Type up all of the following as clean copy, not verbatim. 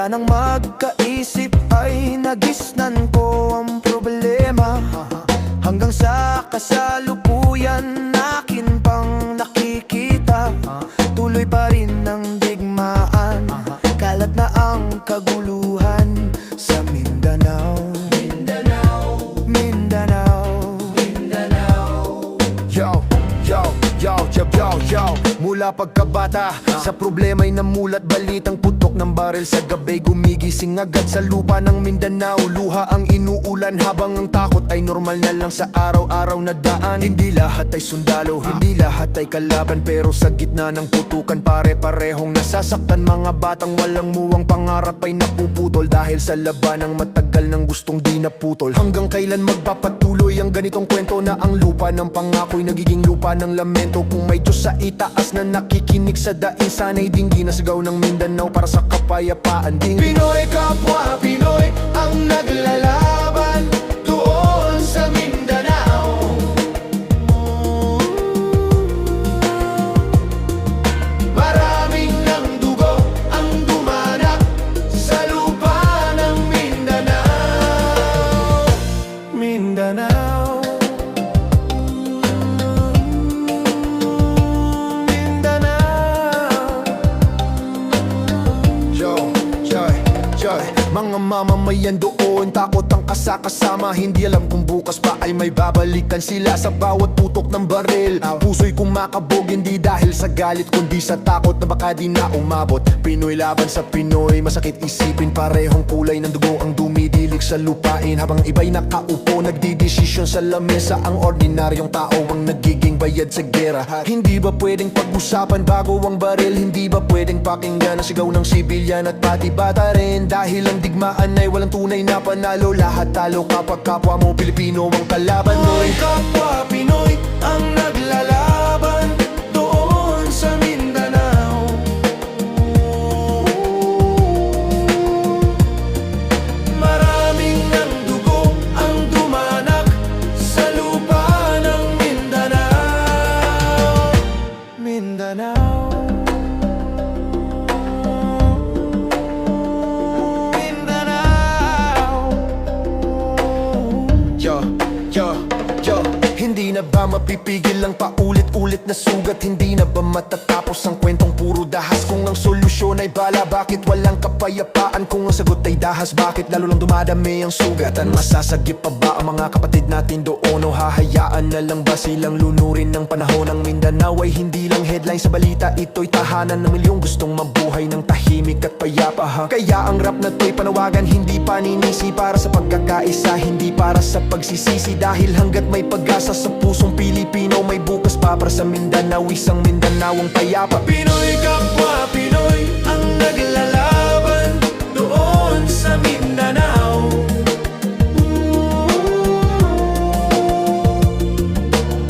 Mula nang magkaisip ay nagisnan ko ang problema, hanggang sa kasalukuyan akin pang nakikita. Tuloy pa rin ang digmaan, kalat na ang kaguluhan sa Mindanao. Mindanao, Mindanao, Mindanao. Yo, yo, yo, yo, yo, yo. Mula pagkabata, sa problema'y namulat, balitang putok ng baril sa gabi. Gumigising agad sa lupa ng Mindanao, luha ang inuulan habang ang takot ay normal na lang sa araw-araw na daan. Hindi lahat ay sundalo, hindi lahat ay kalaban, pero sa gitna ng putukan pare-parehong nasasaktan. Mga batang walang muwang pangarap ay napuputol dahil sa labanang matagal ng gustong di naputol. Hanggang kailan magpapatuloy ang ganitong kwento na ang lupa ng pangako'y nagiging lupa ng lamento? Kung may Diyos sa itaas na nakikinig sa daing, sana'y dinggin na sigaw ng Mindanao para sa kapayapaan din. Pinoy kapwa Pinoy ang naglalaban doon sa Mindanao. Maraming ng dugo ang dumanak sa lupa ng Mindanao. Mindanao, mga mamamayan doon, takot ang kasakasama. Hindi alam kung bukas pa ay may babalikan sila sa bawat putok ng baril. Puso'y kumakabog, hindi dahil sa galit kundi sa takot na baka di na umabot. Pinoy laban sa Pinoy, masakit isipin, parehong kulay ng dugo ang dumidilig sa lupain. Habang iba'y nakaupo, nagdidesisyon sa lamesa, ang ordinaryong tao ang nagiging bayad sa gera. Hindi ba pwedeng pag-usapan bago ang baril? Hindi ba pwedeng pakinggan ang sigaw ng sibilyan at pati bata rin? Dahil ang digmaan ay walang tunay na panalo, lahat talo kapag kapwa mo Pilipino ang kalaban mo. Pinoy kapwa Pinoy ang naglalaban doon sa Mindanao. Maraming ng dugo ang dumanak sa lupa ng Mindanao. Mindanao, hindi na ba mapipigil ang paulit-ulit na sugat? Hindi na ba matatapos ang kwentong puro dahas? Kung ang solusyon ay bala, bakit walang kapayapaan? Kung ang sagot ay dahas, bakit lalo lang dumadami ang sugatan? Masasagip pa ba ang mga kapatid natin doon? O hahayaan na lang ba silang lunurin ng panahon? Ang Mindanao ay hindi lang headline sa balita, ito'y tahanan ng milyong gustong mabuhay ng tahimik at payapa. Kaya ang rap na to'y panawagan, hindi paninisi, para sa pagkakaisa, hindi para sa pagsisisi. Dahil hanggat may pag-asa sa pusong Pilipino, may bukas pa para sa Mindanao, isang Mindanao ang payapa. Pinoy kapwa Pinoy ang naglalaban doon sa Mindanao.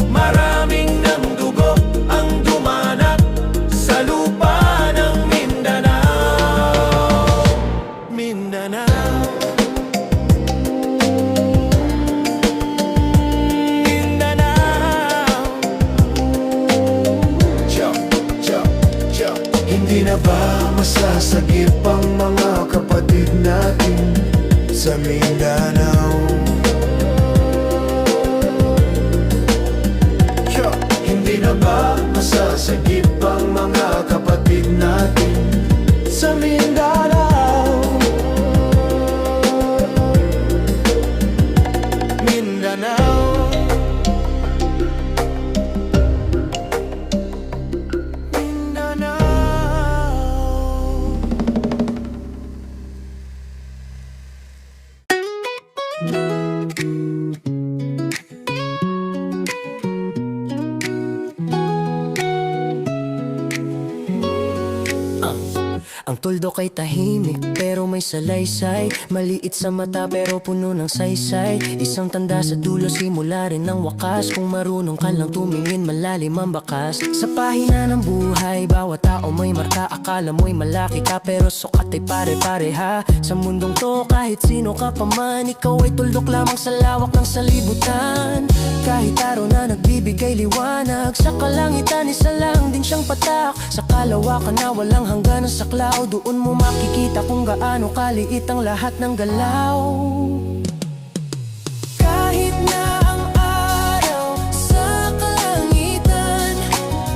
Maraming ng dugo ang dumanak sa lupa ng Mindanao. Mindanao, hindi na ba masasagip ang mga kapatid natin sa Mindanao? Hindi na ba masasagip ang mga kapatid natin sa Mindanao? Mindanao, ang tuldok ay tahimik pero may salaysay, maliit sa mata pero puno ng saysay. Isang tanda sa dulo, simula rin ng wakas. Kung marunong ka lang tumingin, malalim ang bakas. Sa pahina ng buhay, bawat tao may marka. Akala mo'y malaki ka pero sukat ay pare-pareha. Sa mundong to, kahit sino ka pa man, ikaw ay tuldok lamang sa lawak ng salibutan. Kahit araw na nagbibigay liwanag, sa kalangitan isa lang din siyang patak. Sa kalawakan na walang hanggan ng saklaw, doon mo makikita kung gaano gaano kaliit ang lahat ng galaw. Kahit na ang araw sa kalangitan,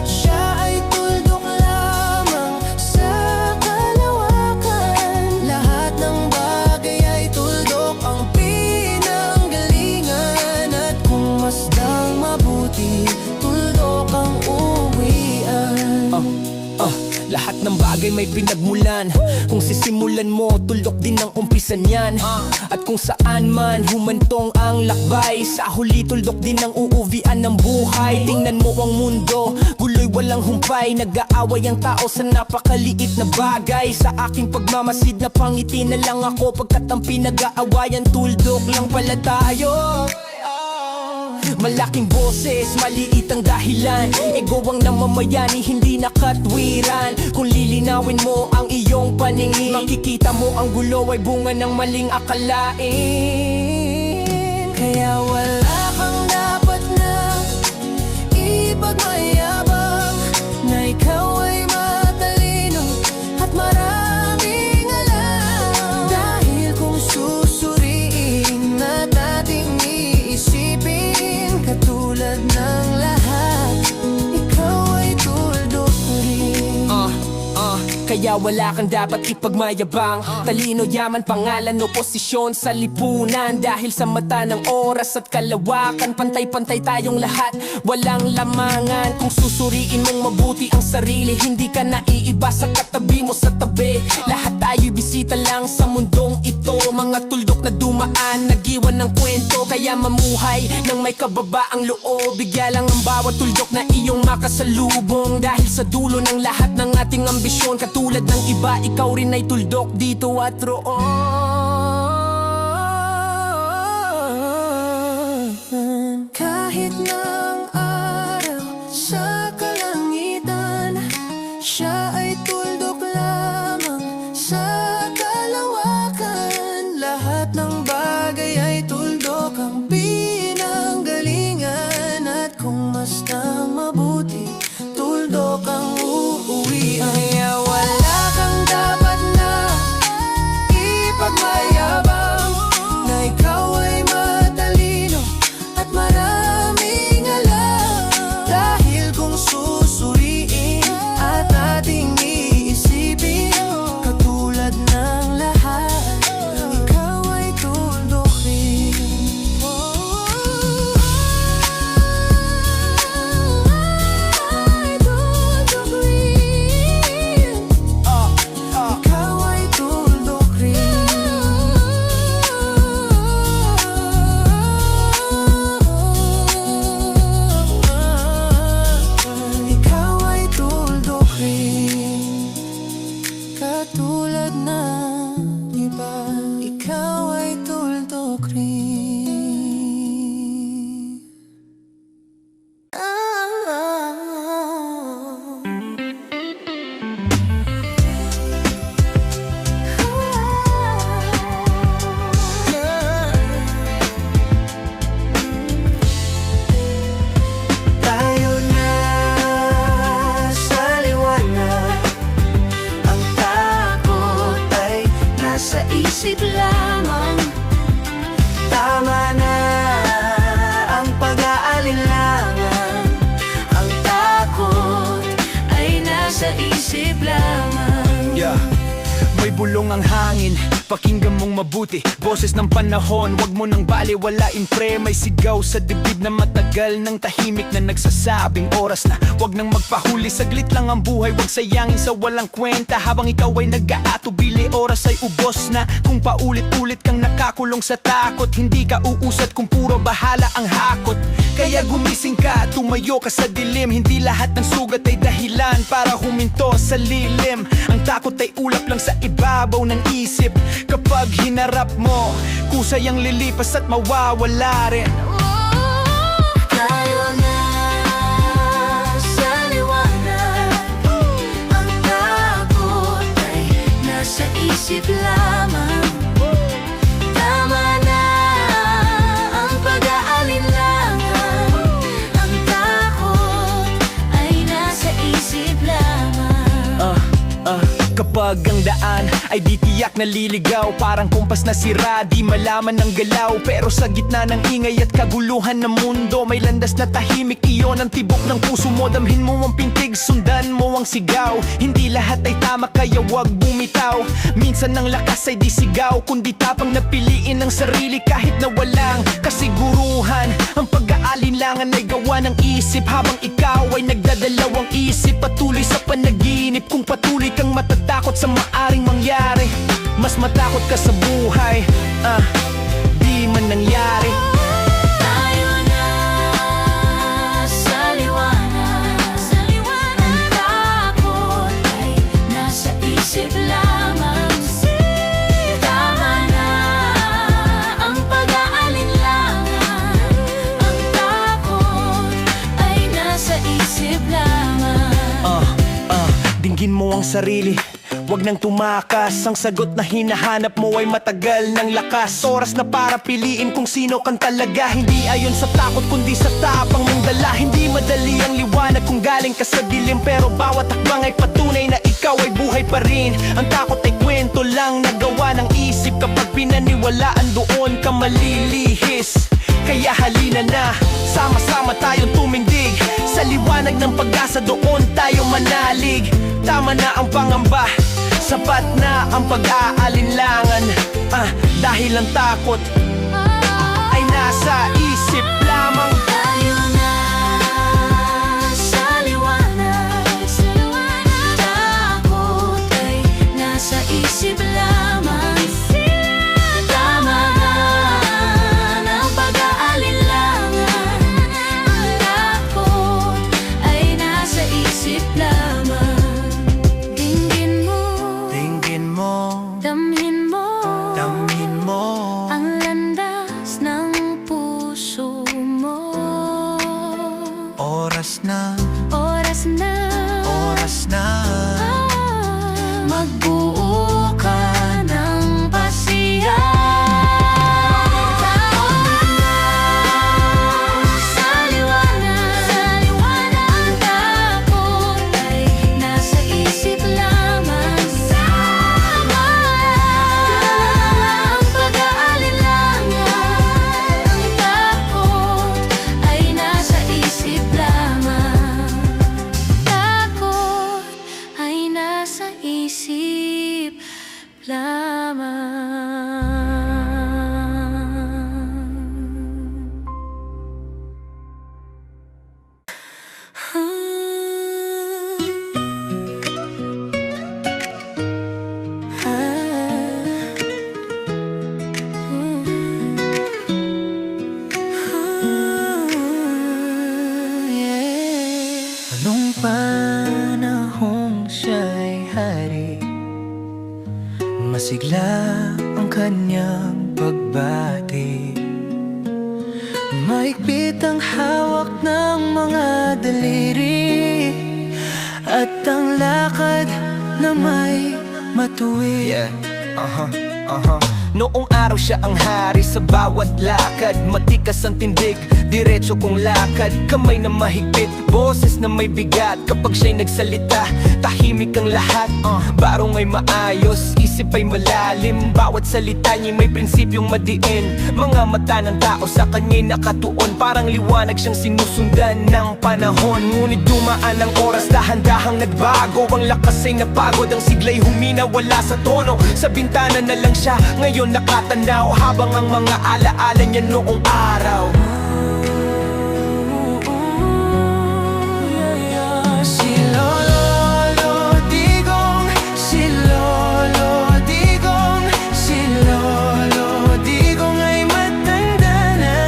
siya ay tuldok lamang sa kalawakan. Lahat ng bagay ay tuldok ang pinanggalingan. At kung masdang mabuti, tuldok ang uwian. Lahat ng bagay may pinagmulan. Kung sisimulan mo, tuldok din ang umpisan yan. At kung saan man humantong ang lakbay, sa huli tuldok din ang uuwian ng buhay. Tingnan mo ang mundo, guloy walang humpay. Nag-aaway ang tao sa napakaliit na bagay. Sa aking pagmamasid na pangiti na lang ako, pagkat ang pinag-aawayan tuldok lang pala tayo. Malaking boses, maliit ang dahilan. Ego ang namamayani, hindi nakatwiran. Kung lilinawin mo ang iyong paningin, makikita mo ang gulo ay bunga ng maling akalain. Kaya wala kang dapat na ipagmayabang, na ikaw ay matalino at maraming alam. Dahil kung susuriin at ating iisipin, katulad ng lahat, ikaw ay tuldok rin. Kaya wala kang dapat ipagmayabang. Talino, yaman, pangalan o posisyon sa lipunan. Dahil sa mata ng oras at kalawakan, pantay-pantay tayong lahat, walang lamangan. Kung susuriin mong mabuti ang sarili, hindi ka naiiba sa katabi mo sa tabi. Lahat tayo'y bisita lang sa mundong ito. Mga tuldok na dumaan, nag-iwan ng kwento. Kaya mamuhay ng may kababaang loob. Bigya lang ang bawat tuldok na iyong makasalubong. Dahil sa dulo ng lahat ng ating ambisyon, katulad ng iba, ikaw rin ay tuldok dito at roon. Kahit na ang araw sa kalangitan, siya ay tuldok lamang sa kalawakan. Lahat ng bagay ay tuldok ang pinanggalingan. At kung masdang mabuti, tuldok ang uuwian. Kaya wala kang dapat na ipagmayabang, na ikaw ay matalino at maraming alam. Dahil kung susuriin at ating iisipin, katulad ng lahat, ikaw ay tuldok rin. Ay tuldok rin. Ikaw ay tuldok rin. Ikaw ay tuldok rin. Katulad ng iba, ikaw ay tuldok rin. Tayo na sa liwanag, ang takot ay nasa isip lamang. Tama na ang pag-aalinlangan, ang takot ay nasa isip lamang. May bulong ang hangin, pakinggan mong mabuti. Boses ng panahon, wag mo nang baliwalain pre. May sigaw sa dibdib na matagal ng tahimik na nagsasabing oras na. Wag nang magpahuli, saglit lang ang buhay, wag sayangin sa walang kwenta. Habang ikaw ay nag-aatubili, oras ay ubos na. Kung paulit-ulit kang nakakulong sa takot, hindi ka uusad kung puro bahala ang hakot. Kaya gumising ka, tumayo ka sa dilim. Hindi lahat ng sugat ay dahilan para huminto sa lilim. Ang takot ay ulap lang sa ibabaw ng isip. Kapag hinarap mo, kusay ang lilipas at mawawala rin. Tayo na sa liwanag, ang takot ay nasa isip lamang. Tama na ang pag-aalinlangan, ang takot ay nasa isip lamang. Kapag ang daan ay di tiyak naliligaw. Parang kumpas na sira, di malaman ng galaw. Pero sa gitna ng ingay at kaguluhan ng mundo, may landas na tahimik, iyon ang tibok ng puso mo. Damhin mo ang pintig, sundan mo ang sigaw. Hindi lahat ay tama kaya wag bumitaw. Minsan ang lakas ay di sigaw, kundi tapang napiliin ng sarili kahit na walang kasiguruhan. Ang pag-aalinlangan ay gawa ng isip, habang ikaw ay nagdadalawang isip. Patuloy sa panaginip, kung patuloy kang matatakot sa maaring mangyari, mas matakot ka sa buhay, di man nangyari. Tayo na sa liwanag, ang takot ay nasa isip lamang. Tama na ang pag-aalinlangan, ang takot ay nasa isip lamang. Dinggin mo ang sarili, wag nang tumakas. Ang sagot na hinahanap mo ay matagal ng lakas. Oras na para piliin kung sino kang talaga. Hindi ayon sa takot kundi sa tapang mong dala. Hindi madali ang liwanag kung galing ka sa dilim, pero bawat hakbang ay patunay na ikaw ay buhay pa rin. Ang takot ay kwento lang na gawa ng isip, kapag pinaniwalaan doon ka malilihis. Kaya halina na, sama-sama tayong tumindig sa liwanag ng pag-asa, doon tayo manalig. Tama na ang pangamba, sapat na ang pag-aalinlangan, dahil ang takot ay nasa isip lamang. Tayo na sa liwanag, takot ay nasa isip lamang. Tama na ang pag-aalinlangan, ang takot ay nasa isip lamang. Dinggin mo, damhin mo ang landas ng puso mo. Oras na, magbuo ka ng pasiya. Sa liwanag, ang takot ay nasa isip lamang. Tama ang pag-aalinlangan, ang takot ay nasa isip lamang. Takot ay nasa isip lamang. Anong panahong siya'y hari, masigla ang kanyang pagbati. Mahigpit ang hawak ng mga daliri, at ang lakad na may matuwid. Noong araw siya ang hari sa bawat lakad. Matikas ang tindig, diretso kong lakad. Kamay na mahigpit, boses na may bigat. Kapag siya'y nagsalita, tahimik ang lahat. Barong ay maayos, isip ay malalim. Bawat salita niya may prinsipyong madiin. Mga mata ng tao sa kanya'y nakatuon. Parang liwanag siyang sinusundan ng panahon. Ngunit dumaan ang oras, dahan-dahang nagbago. Ang lakas ay napagod, ang sigla'y humina, wala sa tono. Sa bintana na lang siya ngayon nakatanaw, habang ang mga alaala niya noong araw. Si Lolo Digong, si Lolo Digong, si Lolo Digong ay matanda na.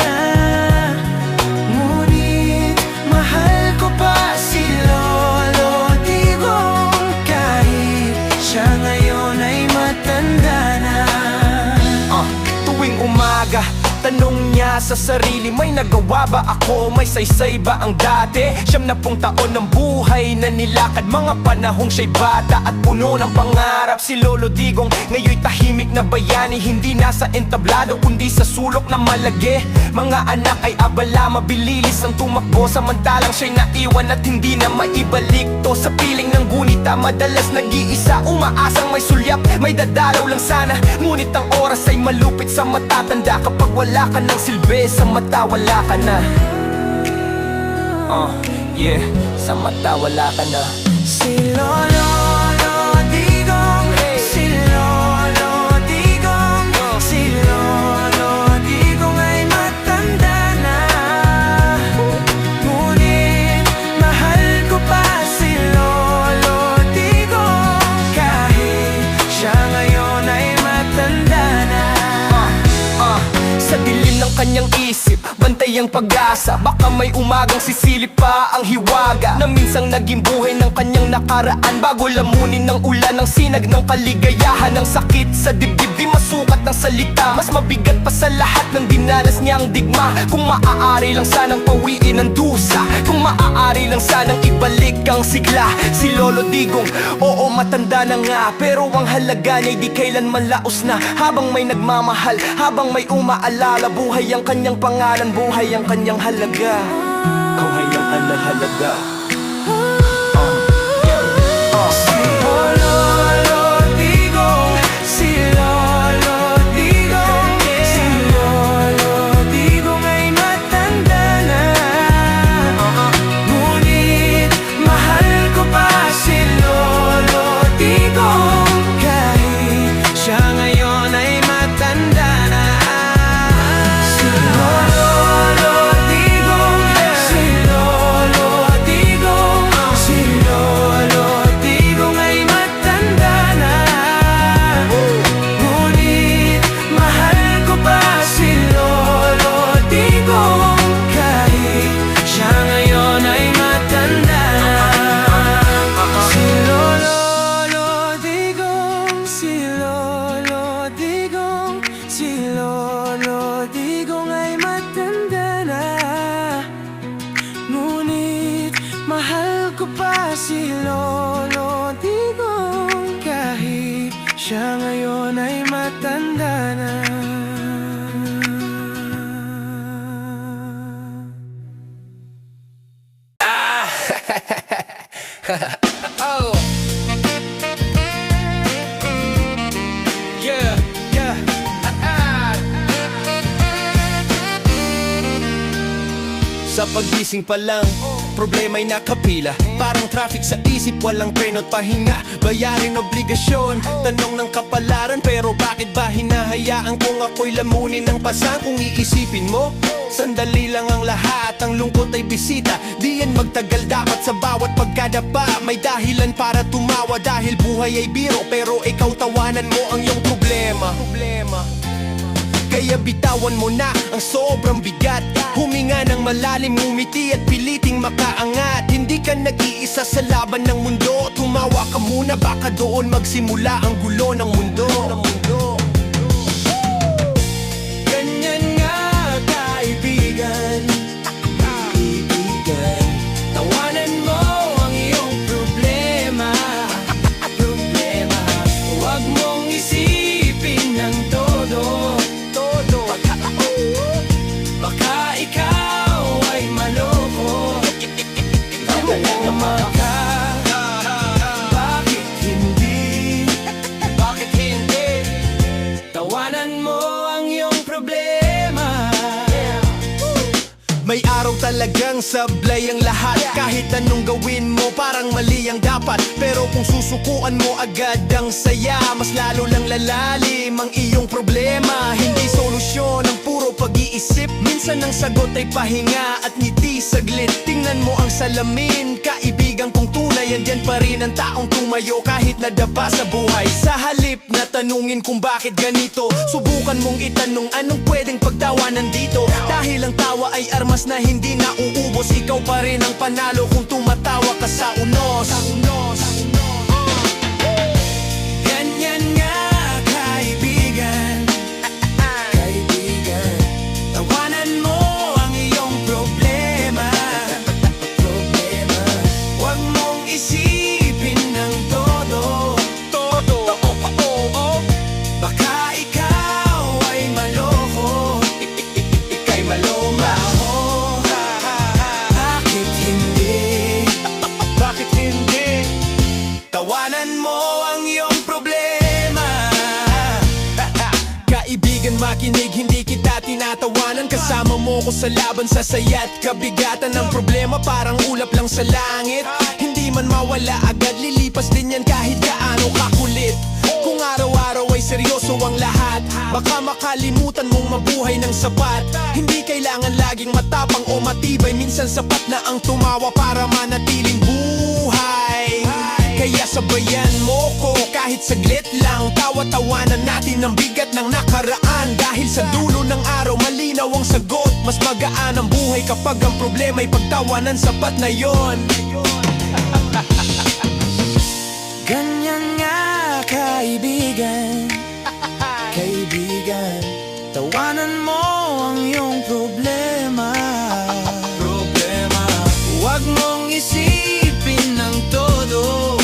Ngunit mahal ko pa si Lolo Digong, kahit siya ngayon ay matanda na. Tuwing umaga, tanong niya na sa sarili, may nagawa ba ako? May saysay ba ang dati? 70 taon ng buhay na nilakad, mga panahong siya'y bata at puno ng pangarap. Si Lolo Digong ngayon'y tahimik na bayani, hindi nasa entablado kundi sa sulok na malagi. Mga anak ay abala, mabililis ang tumakbo, samantalang siya'y naiwan at hindi na maibalik to. Sa piling ng gunita, madalas nag-iisa, umaasang may sulyap, may dadalaw lang sana. Ngunit ang oras ay malupit sa matatanda, kapag wala ka ng silbi, sa mata wala ka na. Yeah, sa mata wala ka na. Si Lolo Digong, si Lolo Digong, si Lolo Digong ay matanda na. Ngunit mahal ko pa si Lolo Digong, kahit siya ngayon ay matanda na. Sa dilim ng kanyang isip, bantay ang pag-asa, baka may umagang sisilip pa ang hiwaga na minsang naging buhay ng kanyang nakaraan, bago lamunin ng ulan ng sinag ng kaligayahan. Ang sakit sa dibdib di masukat ng salita, mas mabigat pa sa lahat ng dinanas niyang digma. Kung maaari lang sanang pawiin ang dusa, kung maaari lang sanang ibalik ang sigla. Si Lolo Digong, oo matanda na nga, pero ang halaga niya'y di kailanman laos na. Habang may nagmamahal, habang may umaalala, buhay ang kanyang pangalan, buhay ang kanyang halaga, buhay ang kanyang halaga. Si Lolo Digong, si Lolo Digong, si Lolo Digong ay matanda na. Ngunit mahal ko pa si Lolo Digong, kahit siya ngayon ay matanda na. Si Lolo Digong, si Lolo Digong, si Lolo Digong ay matanda na. Ngunit mahal ko pa si Lolo Digong, kahit siya ngayon ay matanda na. Si Lolo Digong, si Lolo Digong, si Lolo Digong ay matanda na. Ngunit mahal ko pa si Lolo Digong, kahit siya ngayon ay matanda na. Oh. Yeah, yeah. Sa pagising pa lang, problema'y nakapila. Parang traffic sa isip, walang preno't pahinga. Bayarin obligasyon, tanong ng kapalaran. Pero bakit ba hinahayaan kung ako'y lamunin ng pasan? Kung iisipin mo, sandali lang ang lahat, ang lungkot ay bisita. Di yan magtagal, dapat sa bawat pagkadapa may dahilan para tumawa. Dahil buhay ay biro, pero ikaw tawanan mo ang iyong problema. Kaya bitawan mo na ang sobrang bigat, huminga ng malalim, ngumiti at piliting makaangat. Hindi ka nag-iisa sa laban ng mundo, tumawa ka muna, baka doon magsimula ang gulo ng mundo. Ganyan nga kaibigan, kaibigan, tawanan mo ang iyong problema. Huwag mong isipin ng todo, baka ikaw ay maloko. Tama ka, bakit hindi? Tawanan mo ang iyong problema. May araw talagang sablay ang lahat. Kahit anong gawin mo parang mali ang dapat, pero kung susukuan mo agad ang saya, mas lalo lang lalalim ang iyong problema. Hindi solusyon ang puro pag-iisip, minsan ang sagot ay pahinga at ngiti saglit. Tingnan mo ang salamin, kaibigan kong tunay, andyan pa rin ang taong tumayo kahit nadapa sa buhay. Sa halip na tanungin kung bakit ganito, subukan mong itanong anong pwedeng pagtawanan dito. Dahil ang tawa ay armas na hindi nauubos, ikaw pa rin ang panalo kung tumatawa ka sa unos. Ganyan nga kaibigan, kaibigan, tawanan makinig, hindi kita tinatawanan. Kasama mo ko sa laban, sa saya't kabigatan ng problema, parang ulap lang sa langit. Hindi man mawala agad, lilipas din yan kahit gaano kakulit. Kung araw-araw ay seryoso ang lahat, baka makalimutan mong mabuhay ng sapat. Hindi kailangan laging matapang o matibay, minsan sapat na ang tumawa para manatiling buhay. Kaya sabayan mo ko kahit saglit lang, tawa-tawanan natin ang bigat ng nakaraan. Dahil sa dulo ng araw malinaw ang sagot, mas magaan ang buhay kapag ang problema'y pagtawanan, sapat na yon. Ganyan nga kaibigan, kaibigan, tawanan mo ang iyong problema. Huwag mong isipin ng todo,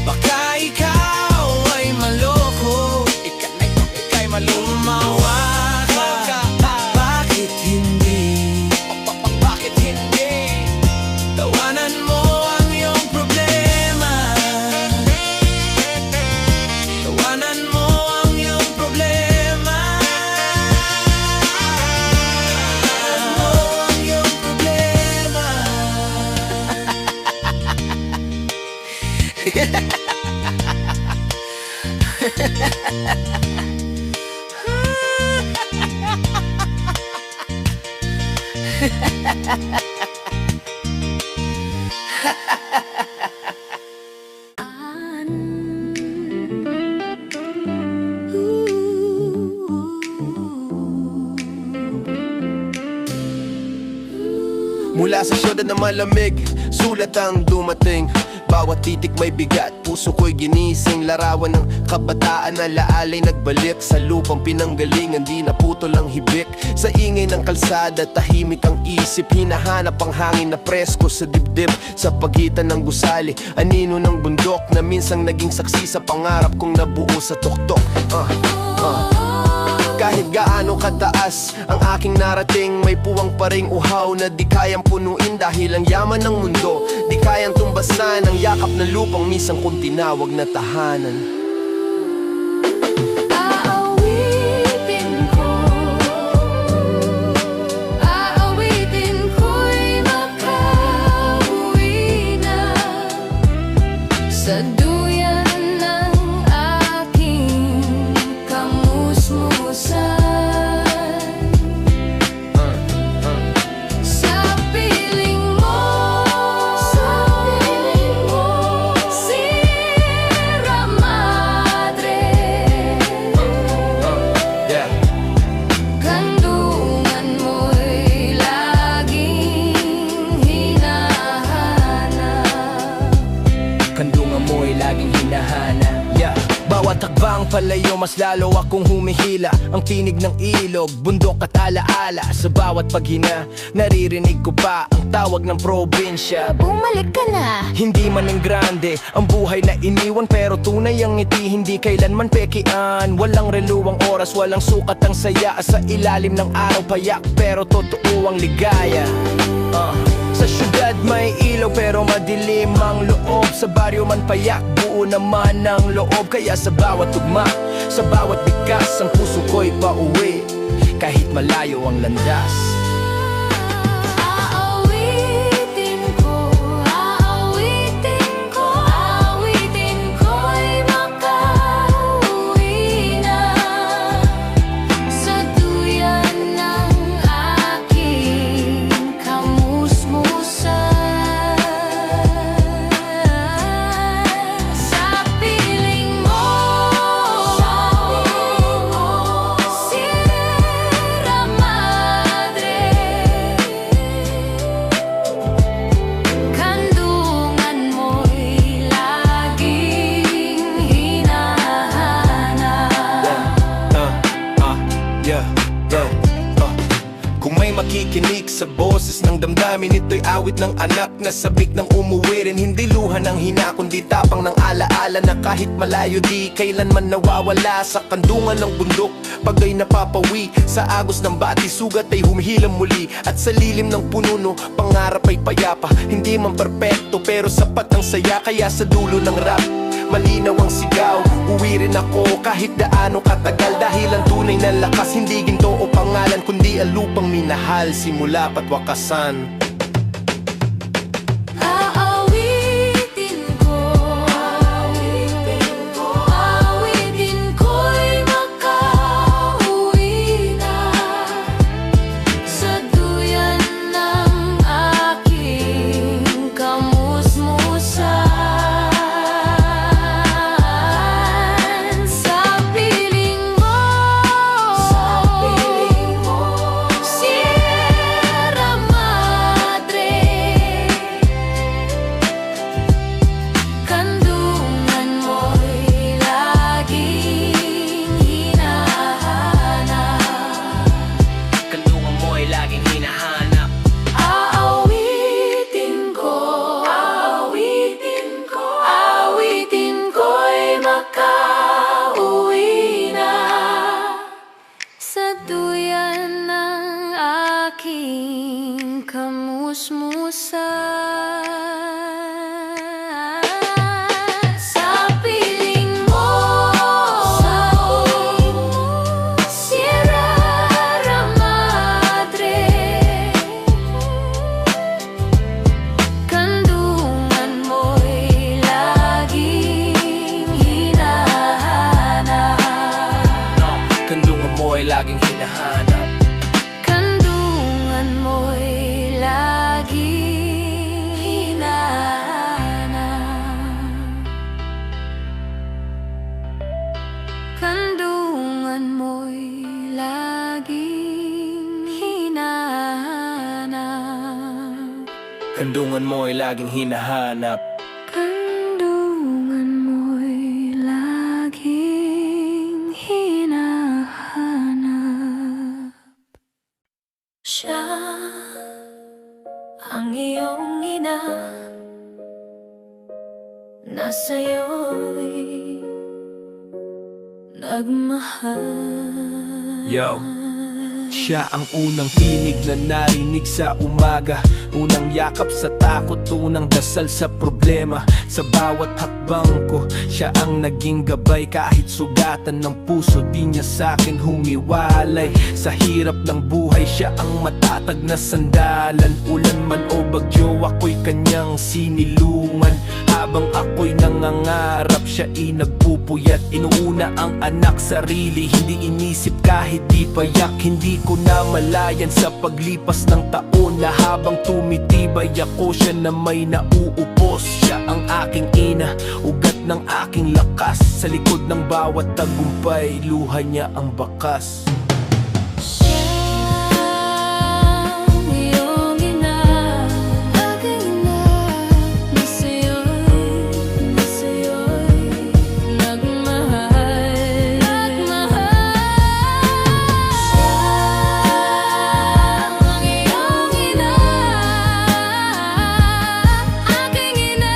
baka ikaw ay maloko. Ika'y Umawa ka, bakit hindi? Bakit hindi? Tawanan mo ang iyong problema. Tawanan mo ang iyong problema. Tawanan mo ang iyong problema. Mula sa syudad na malamig, sulat ang dumating. Bawat titik may bigat, puso ko'y ginising. Larawan ng kabataan na laalay nagbalik sa lupang pinanggalingan, di naputol ang hibik. Sa ingay ng kalsada, tahimik ang isip. Hinahanap ang hangin na presko sa dibdib. Sa pagitan ng gusali, anino ng bundok na minsang naging saksi sa pangarap kong nabuo sa tuktok. Kahit gaano kataas ang aking narating, may puwang pa ring uhaw na di kayang punuin. Dahil ang yaman ng mundo, di kayang tumbasan ang yakap ng lupang misang kung tinawag na tahanan. Aawitin ko'y makauwi na sa duyan ng aking kamusmusan. Sa piling mo, Sierra Madre, kandungan mo'y laging hinahanap. Kandungan mo'y laging hinahanap. Bawat hakbang palayo, mas lalo akong humihila. Ang tinig ng ilog, bundok at alaala. Sa bawat paghina, naririnig ko pa ang tawag ng probinsya. Bumalik ka na. Hindi man ang grande ang buhay na iniwan, pero tunay ang ngiti, hindi kailanman pekian. Walang reluwang oras, walang sukat ang saya. Sa ilalim ng araw payak, pero totoo ang ligaya. Sa syudad may ilaw pero madilim ang loob. Sa baryo man payak, buo naman ang loob. Kaya sa bawat tugma, sa bawat bigkas, ang puso ko'y pauwi kahit malayo ang landas. Aawitin ko'y makauwi na sa duyan ng aking kamusmusan. Sa piling mo, Sierra Madre, kandungan mo'y laging hinahanap. Kung may makikinig sa boses ng damdamin, ito'y awit ng anak na sabik ng umuwi rin. Hindi luha ng hina, kundi tapang ng alaala na kahit malayo di kailanman nawawala. Sa kandungan ng bundok, pagay napapawi sa agos ng bati, sugat ay humihilam muli. At sa lilim ng pununo, pangarap ay payapa. Hindi man perpekto pero sapat ang saya. Kaya sa dulo ng rap, malinaw ang sigaw. Uwi rin ako kahit daano katagal, dahil ang tunay na lakas hindi ginto o pangalan, kundi ang lupang minahal simula pat wakasan. Aawitin ko, awitin ko'y makauwi na sa duyan ng aking kamusmusan. Sa piling mo, Sierra Madre, kandungan mo'y laging hinahanap. Kandungan mo'y laging hinahanap. Aawitin ko'y makauwi na sa duyan ng aking kamusmusan. Sa piling mo, Sierra Madre, kandungan mo'y laging hinahanap. Kandungan mo'y laging hinahanap. Kandungan mo'y laging hinahanap. Kandungan mo'y laging hinahanap. Kandungan mo'y laging hinahanap. Kandungan mo'y laging hinahanap. Siya ang iyong ina, na sa'yo'y nagmahal. Yo, siya ang unang tinig na narinig sa umaga, unang yakap sa takot, unang dasal sa problema. Sa bawat hakbang ko, siya ang naging gabay. Kahit sugatan ng puso, di niya sa'kin humiwalay. Sa hirap ng buhay, siya ang matatag na sandalan. Ulan man o bagyo, ako'y kanyang sinilungan. Habang ako'y nangangarap, siya'y nagpupuyat. Inuuna ang anak, sarili, hindi inisip kahit di payak. Hindi ko na malayan sa paglipas ng taon, na habang tumitibay ako, siya na may nauupos. Siya ang aking ina, ugat ng aking lakas. Sa likod ng bawat tagumpay, luha niya ang bakas. Siyang iyong ina, aking ina, na sa'yo'y nagmahal. Siyang iyong ina, aking ina,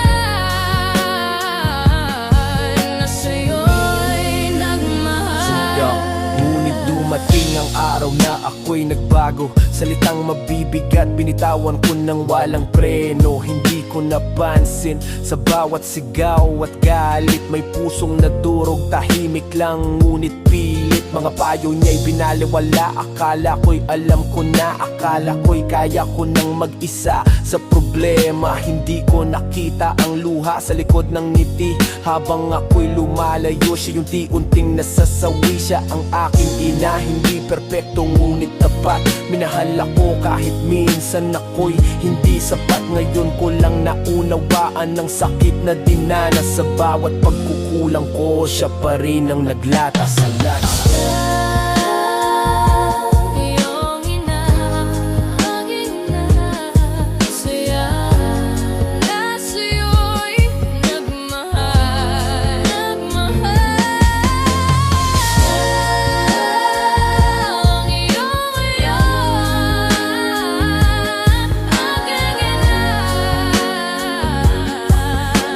na sa'yo'y nagmahal. Ngunit dumating ang araw na ako'y nagbago. Salitang mabibigat, binitawan ko ng walang preno. Hindi ko napansin sa bawat sigaw at galit. May pusong nadurog, tahimik lang ngunit pilit. Mga payo niya'y binaliwala. Akala ko'y alam ko na, akala ko'y kaya ko nang mag-isa sa problema. Hindi ko nakita ang luha sa likod ng ngiti. Habang ako'y lumalayo, siya yung unti-unting nasasawi. Siya ang aking ina, hindi perpekto ngunit tapat. Minahal ako kahit minsan ako'y hindi sapat. Ngayon ko lang naunawaan ng sakit na dinanas. Sa bawat pagkukulang ko, siya pa rin ang naglata sa lahat. Iyong ina, aking ina, na sa'yo'y nagmahal. Siyang iyong ina, aking ina,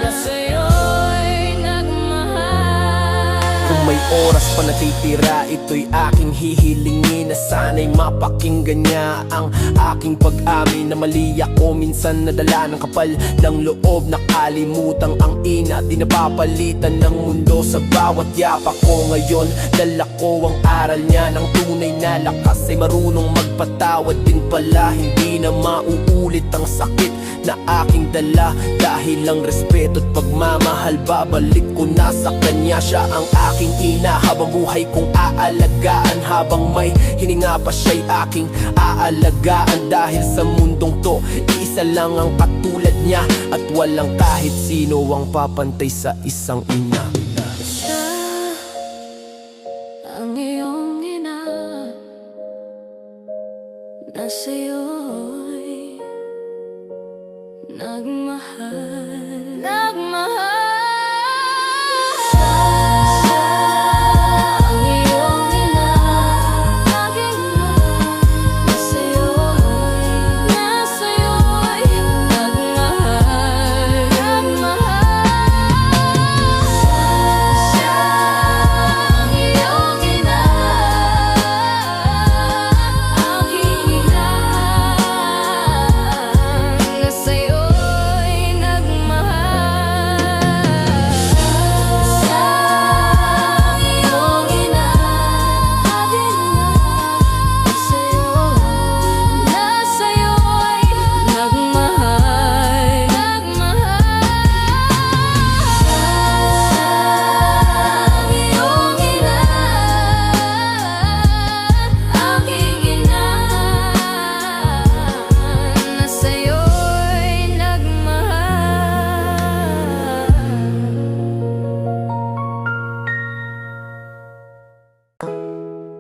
na sa'yo'y nagmahal. Kung may oras pa na natitira, ito'y aking hihilingin na sana'y mapakinggan niya ang aking pag-amin na mali ako. Minsan nadala ng kapal ng loob, nakalimutang ang ina, di napapalitan ng mundo sa bawat yapak ko. Ngayon dala ko ang aral niya ng tunay na lakas, ay marunong magpatawad din pala. Hindi na mauulit ang sakit na aking dala, dahil lang respeto at pagmamahal, babalik ko na sa kanya. Siya ang aking ina, habang buhay kong aalagaan, habang may hininga pa siya'y aking aalagaan. Dahil sa mundong to, isa lang ang katulad niya, at walang kahit sino ang papantay sa isang ina. Siya ang iyong ina na sa'yo'y nagmahal. Nagmahal. Ang iyong ina, aking ina, na sa'yo'y nagmahal. Nagmahal. Ang iyong ina, aking ina, na sa'yo'y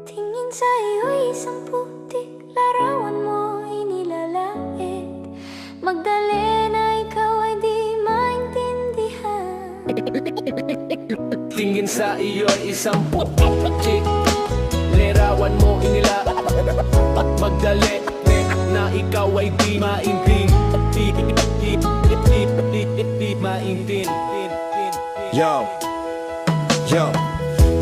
tingin sa iyo'y isang putik, larawan mo inilalait. Magdalena, ikaw ay di maintindihan. Tingin sa iyo'y isang putik, larawan mo inila, at magdali na ikaw ay di maintindihan. Yo, yo.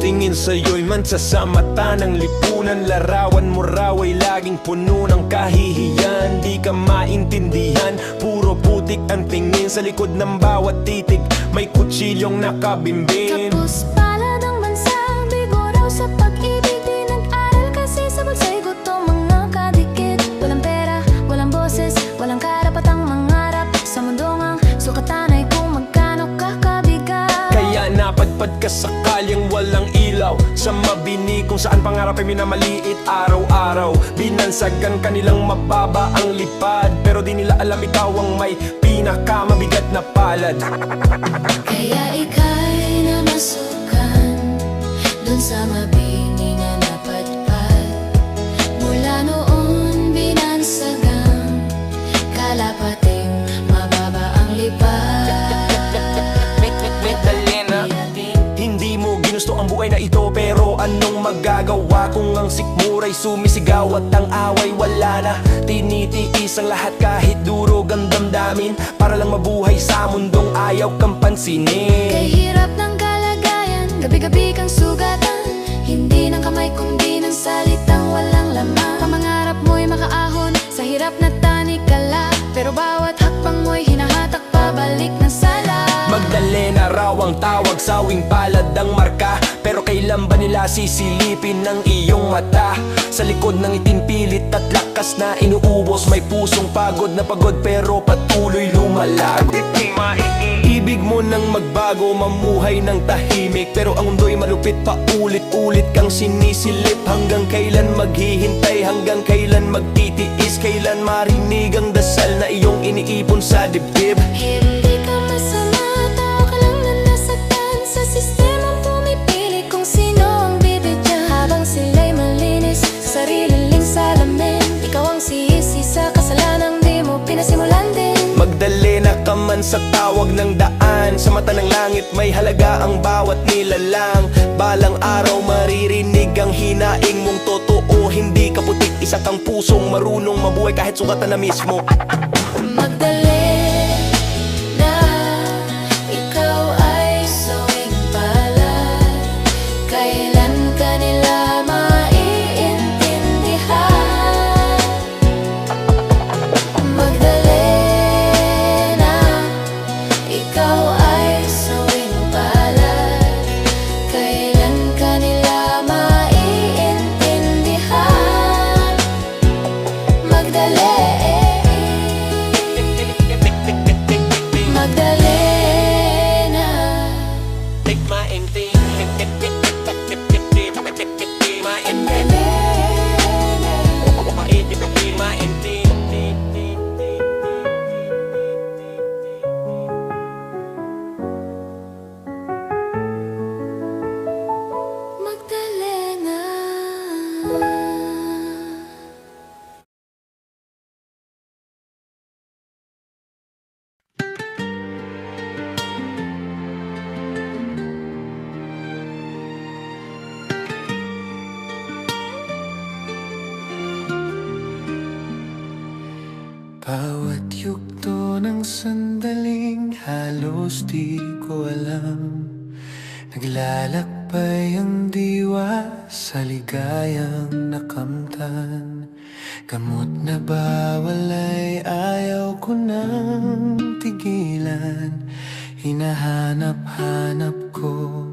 Tingin sa'yo'y mansa sa mata ng lipunan, larawan mo raw ay laging puno ng kahihiyan. Di ka maintindihan, puro putik ang tingin sa likod ng bawat titig, may kutsilyong nakabimbing. Kapos palad ang bansa, bigo raw sa pag-ibig. Di nag-aral kasi sa bulsa'y gutom mga kadikit. Walang pera, walang boses, walang karapatang mangarap. Sa mundong ang sukatan ay kung magkano kakabigat. Kaya napadpad ka sa kalyang walang ilaw, sa mabini kung saan pangarap ay minamaliit araw-araw. Binansagan kanilang mababa ang lipad, pero di nila alam ikaw ang may pinakamabigat na palad. Kaya ika'y namasukan dun sa mabini na napadpad. Mula noon binansagang kalapating mababa ang lipad. Medalena, hindi mo ginusto ang buhay na ito, pero anong magagawa kung ang sikmura'y sumisigaw at ang away wala na? Tinitiis ang lahat kahit durog ang damdamin, para lang mabuhay sa mundong ayaw kang pansinin. Kay hirap ng kalagayan, gabi-gabi kang sugatan. Hindi ng kamay kundi ng salitang walang laman. Pamangarap mo'y makaahon sa hirap na tanikala, pero bawat hakbang mo'y hinahatak pabalik ng sala. Magdalena raw ang tawag, sawing palad ang marka, pero kailan ba nila sisilipin ng iyong mata? Sa likod ng itinpilit at lakas na inuubos, may pusong pagod na pagod pero patuloy lumalago. Ibig mo nang magbago, mamuhay ng tahimik, pero ang mundo'y malupit, paulit-ulit kang sinisilip. Hanggang kailan maghihintay, hanggang kailan magtitiis, kailan marinig ang dasal na iyong iniipon sa dibdib? Hindi ka masama, tao ka lang na nasaktan sa sistemang pumipili kung sino ang bibigyan. Habang sila'y malinis, sariling salamin, ikaw ang sisi sa kasalanang di mo pinasimulan din. Magdalena ka man sa tawag ng daan, sa mata ng langit may halaga ang bawat nilalang. Balang araw maririnig ang hinaing mong totoo, hindi ka putik, isa kang pusong marunong mabuhay kahit sukatan na mismo. Magdalena, ikaw ay sawing palad. Kailan ka halos di ko alam. Naglalakbay ang diwa sa ligayang nakamtan. Gamot na bawal ay ayaw ko nang tigilan. Hinahanap-hanap ko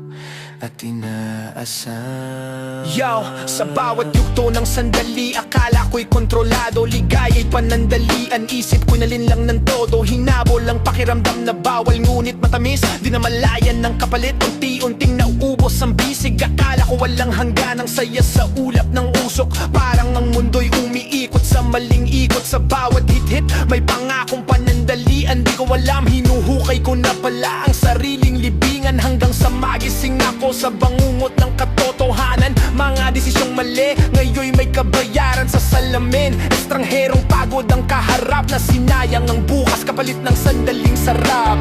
at inaasam. Yo, sa bawat yugto ng sandali, akala ko'y kontrolado. Ligaya'y panandalian, isip ko nalin lang ng todo. Hinabol ang pakiramdam na bawal, ngunit matamis. Di na malayan ng kapalit, unti-unting nauubos ang bisig. Akala ko walang hangganang saya sa ulap ng usok. Parang ang mundo'y umiikot sa maling ikot. Sa bawat hit-hit, may pangakong panandalian. Di ko alam, hinuhukay ko na pala ang sariling libingan. Hanggang sa magising ako sa bangungot ng katotohanan. Mga desisyong mali, ngayon may kabayaran sa salamin. Estrangherong pagod ang kaharap, na sinayang ang bukas kapalit ng sandaling sarap.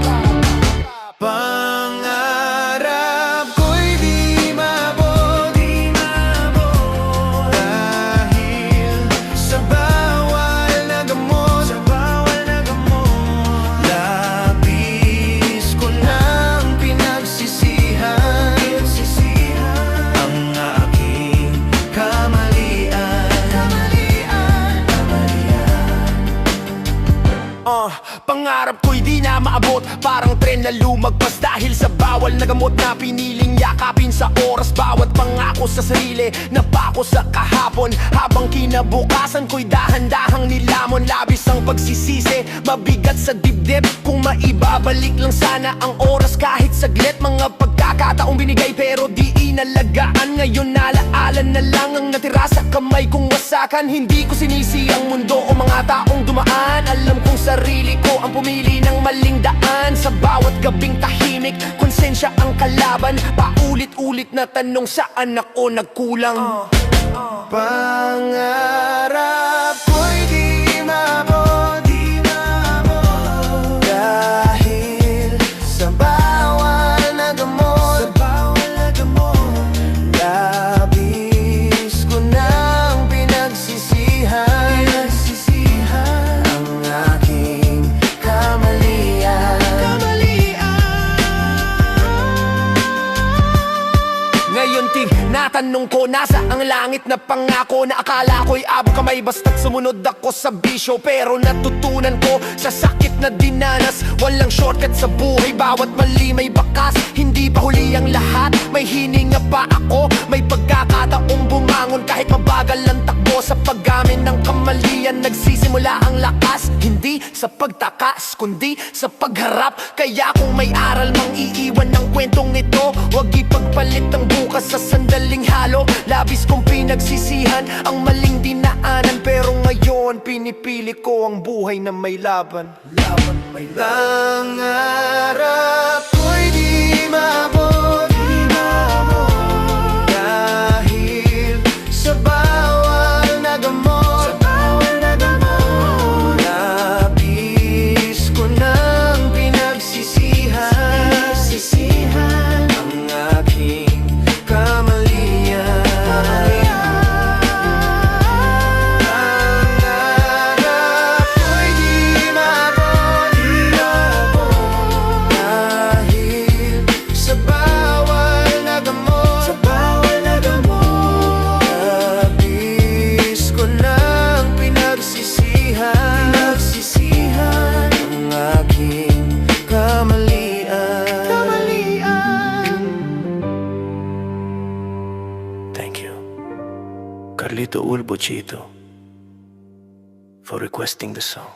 Pangarap ko'y di maabot, dahil sa bawal na gamot, labis ko nang pinagsisihan ang aking kamalian. Pangarap ko'y di na maabot, parang tren na lumagpas. Dahil sa bawal na gamot na piniling yakapin sa oras. Bawat pangako sa sarili, napako sa kahapon. Habang kinabukasan ko'y dahan-dahang nilamon. Labis ang pagsisisi, mabigat sa dibdib. Kung maibabalik lang sana ang oras kahit saglit. Mga pagkakataong binigay pero di inalagaan. Ngayon nalaala na lang ang natira sa kamay kong wasakan. Hindi ko sinisi ang mundo o mga taong dumaan. Alam kong sarili ko ang pumili ng maling daan. Sa bawat gabing tahimik, konsensya ang kalaban. Paulit-ulit na tanong, saan ako nagkulang? Pangarap ko'y di maabot, dahil sa bawal na gamot, labis ko nang pinagsisihan ang aking kamalian. Ngayon tinatanong ko, nasa ang langit na pangako na akala ko'y abot kamay basta't sumunod ako sa bisyo. Pero natutunan ko sa sakit na dinanas, walang shortcut sa buhay, bawat mali may bakas. Hindi pa huli ang lahat, may hininga pa ako. May pagkakataong bumangon kahit mabagal ang takbo. Sa paggamit ng kamalian, nagsisimula ang lakas. Hindi sa pagtakas, kundi sa pagharap. Kaya kung may aral mang iiwan ng kwentong ito, huwag ipagpalit ang bukas sa sandaling halo. Labis kong pinagsisihan ang maling dinaanan, pero ngayon pinipili ko ang buhay na may laban. Pangarap ko'y di maabot, dahil sa bawal na gamot, labis ko nang pinagsisihan ang aking kamalian. Pangarap ko'y di maabot, dahil sa bawal na gamot, labis ko nang pinagsisihan ang aking kamalian. Thank you, Carlito Ulbochito, for requesting the song.